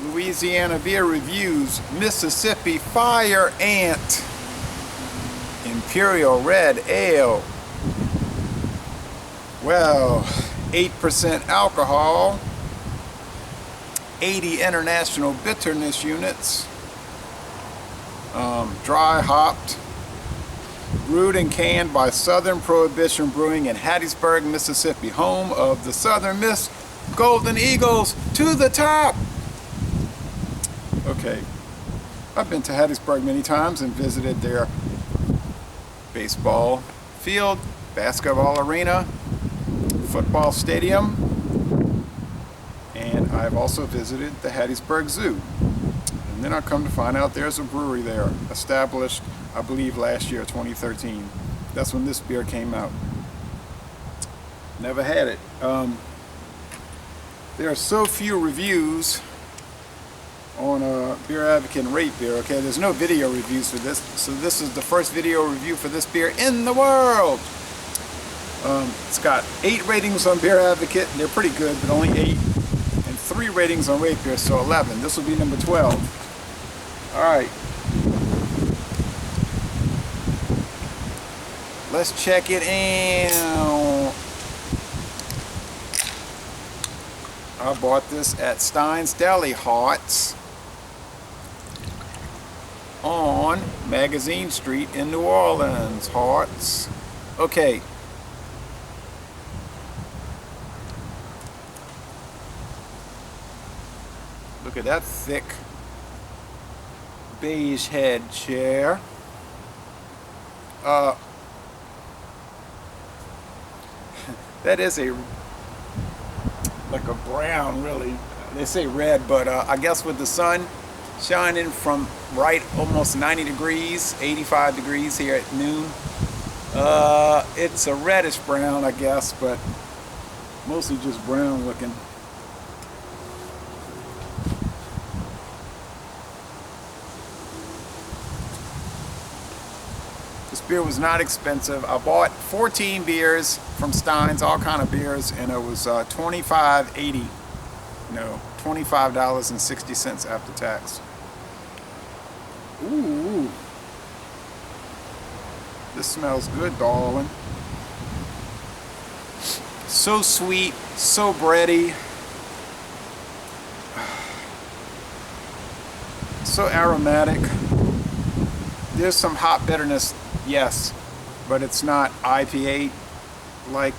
Louisiana Beer Reviews Mississippi Fire Ant Imperial Red Ale. Well, 8% alcohol, 80 international bitterness units, dry hopped, brewed and canned by Southern Prohibition Brewing in Hattiesburg, Mississippi, home of the Southern Miss Golden Eagles to the top. Okay, I've been to Hattiesburg many times and visited their baseball field, basketball arena, football stadium, and I've also visited the Hattiesburg Zoo. And then I come to find out there's a brewery there, established, I believe, last year, 2013. That's when this beer came out. Never had it. There are so few reviews on Beer Advocate and Rate Beer. Okay, there's no video reviews for this, so this is the first video review for this beer in the world. It's got 8 ratings on Beer Advocate, and they're pretty good, but only 8, and 3 ratings on Rate Beer, so 11. This will be number 12. All right, let's check it out. I bought this at Stein's Deli Hearts on Magazine Street in New Orleans. Hearts. Okay. Look at that thick beige head chair. That is like a brown, really. They say red, but I guess with the sun shining from right almost 90 degrees, 85 degrees here at noon, it's a reddish brown, I guess, but mostly just brown looking. This beer was not expensive. I bought 14 beers from Stein's, all kind of beers, and it was $25.80. No, $25.60 after tax. Ooh, this smells good, darling. So sweet, so bready, so aromatic. There's some hop bitterness, yes, but it's not IPA like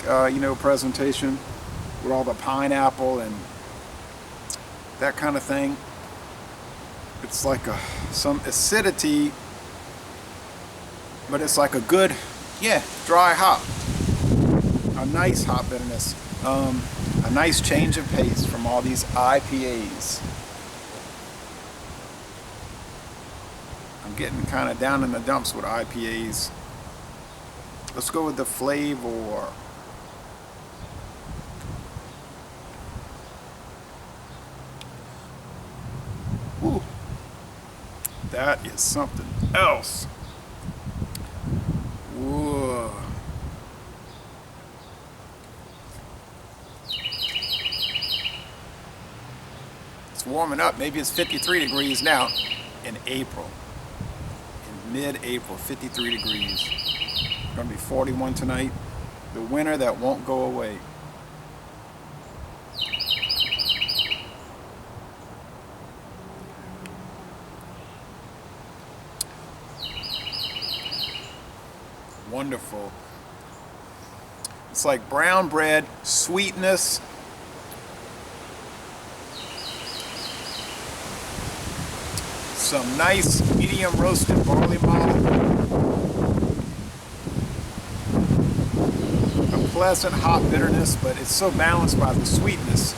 presentation with all the pineapple and that kind of thing. It's like some acidity, but it's like a good, dry hop. A nice hop bitterness. A nice change of pace from all these IPAs. I'm getting kind of down in the dumps with IPAs. Let's go with the flavor. Ooh, that is something else. Whoa. It's warming up. Maybe it's 53 degrees now in April. In mid-April, 53 degrees. It's gonna be 41 tonight. The winter that won't go away. Wonderful. It's like brown bread, sweetness. Some nice medium roasted barley malt. A pleasant hop bitterness, but it's so balanced by the sweetness.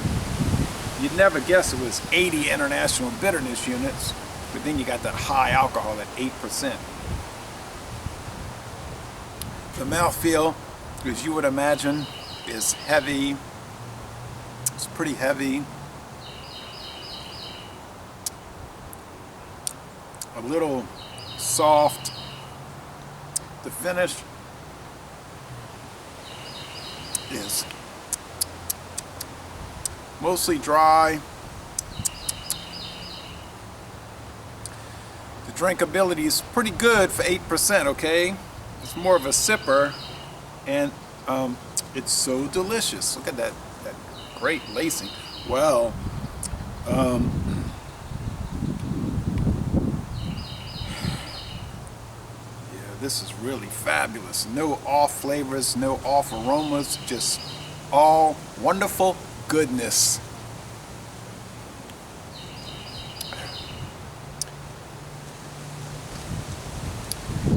You'd never guess it was 80 international bitterness units, but then you got that high alcohol at 8%. The mouthfeel, as you would imagine, is heavy. It's pretty heavy. A little soft. The finish is mostly dry, drinkability is pretty good for 8%, okay? It's more of a sipper, and it's so delicious. Look at that great lacing. Well, yeah, this is really fabulous. No off flavors, no off aromas, just all wonderful goodness.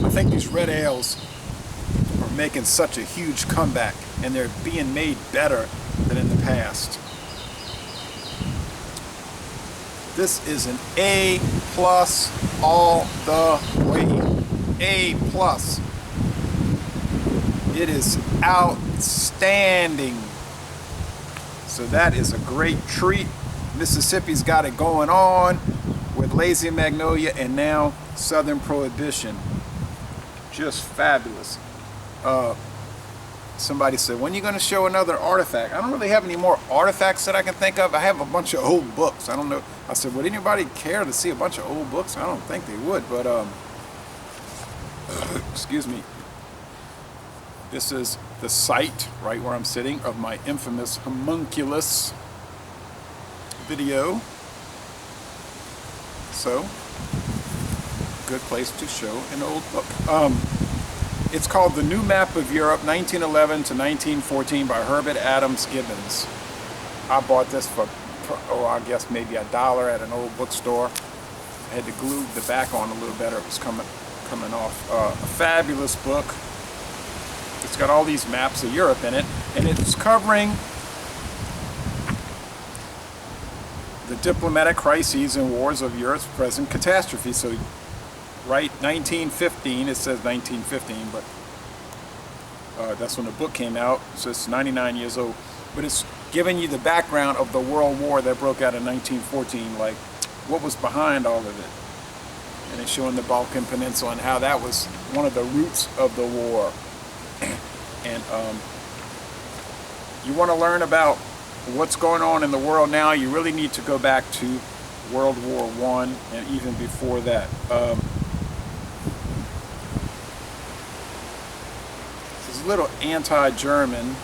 I think these red ales are making such a huge comeback, and they're being made better than in the past. This is an A+ all the way. A+. It is outstanding. So that is a great treat. Mississippi's got it going on with Lazy Magnolia and now Southern Prohibition. Just fabulous. Somebody said, when are you going to show another artifact? I don't really have any more artifacts that I can think of. I have a bunch of old books. I don't know. I said, would anybody care to see a bunch of old books? I don't think they would, but excuse me. This is the site, right where I'm sitting, of my infamous homunculus video. So, good place to show an old book. It's called The New Map of Europe, 1911 to 1914 by Herbert Adams Gibbons. I bought this for, I guess maybe $1 at an old bookstore. I had to glue the back on a little better. It was coming off. A fabulous book. It's got all these maps of Europe in it, and it's covering the diplomatic crises and wars of Europe's present catastrophe. So, right, 1915, it says 1915, but that's when the book came out, so it's 99 years old. But it's giving you the background of the World War that broke out in 1914, like what was behind all of it. And it's showing the Balkan Peninsula and how that was one of the roots of the war. And you want to learn about what's going on in the world now, you really need to go back to World War I and even before that. There's a little anti-German,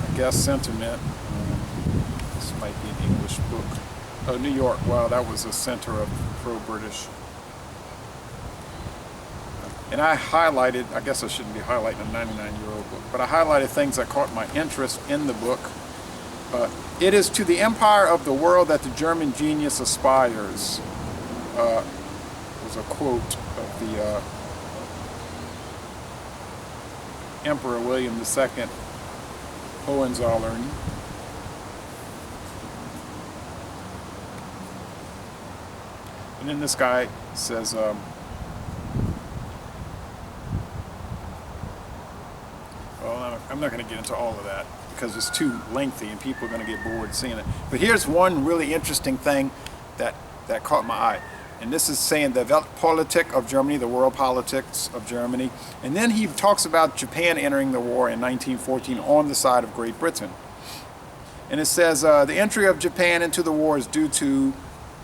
I guess, sentiment. This might be an English book. Oh, New York, wow, that was a center of pro-British. And I highlighted, I guess I shouldn't be highlighting a 99-year-old book, but I highlighted things that caught my interest in the book. It is to the empire of the world that the German genius aspires. Was a quote of the Emperor William II, Hohenzollern. And then this guy says, well, I'm not going to get into all of that because it's too lengthy and people are going to get bored seeing it. But here's one really interesting thing that caught my eye. And this is saying the Weltpolitik of Germany, the world politics of Germany. And then he talks about Japan entering the war in 1914 on the side of Great Britain. And it says the entry of Japan into the war is due to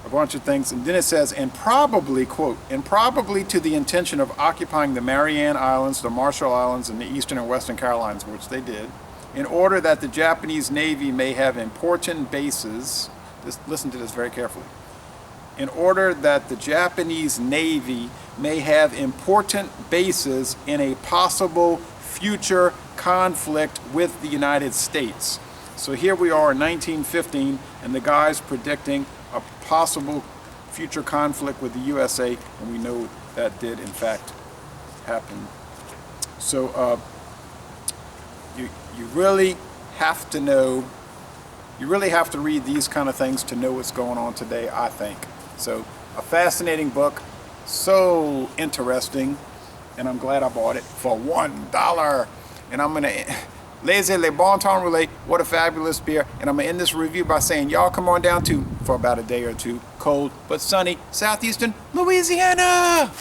a bunch of things. And then it says, and probably, quote, and probably to the intention of occupying the Mariana Islands, the Marshall Islands, and the Eastern and Western Carolinas, which they did, in order that the Japanese Navy may have important bases. Listen to this very carefully. In order that the Japanese Navy may have important bases in a possible future conflict with the United States. So here we are in 1915, and the guy's predicting a possible future conflict with the USA, and we know that did in fact happen. So you really have to know, you really have to read these kind of things to know what's going on today, I think. So a fascinating book, so interesting, and I'm glad I bought it for $1. And I'm gonna Laissez le bon temps rouler, what a fabulous beer. And I'm going to end this review by saying, y'all come on down to, for about a day or two, cold but sunny, southeastern Louisiana.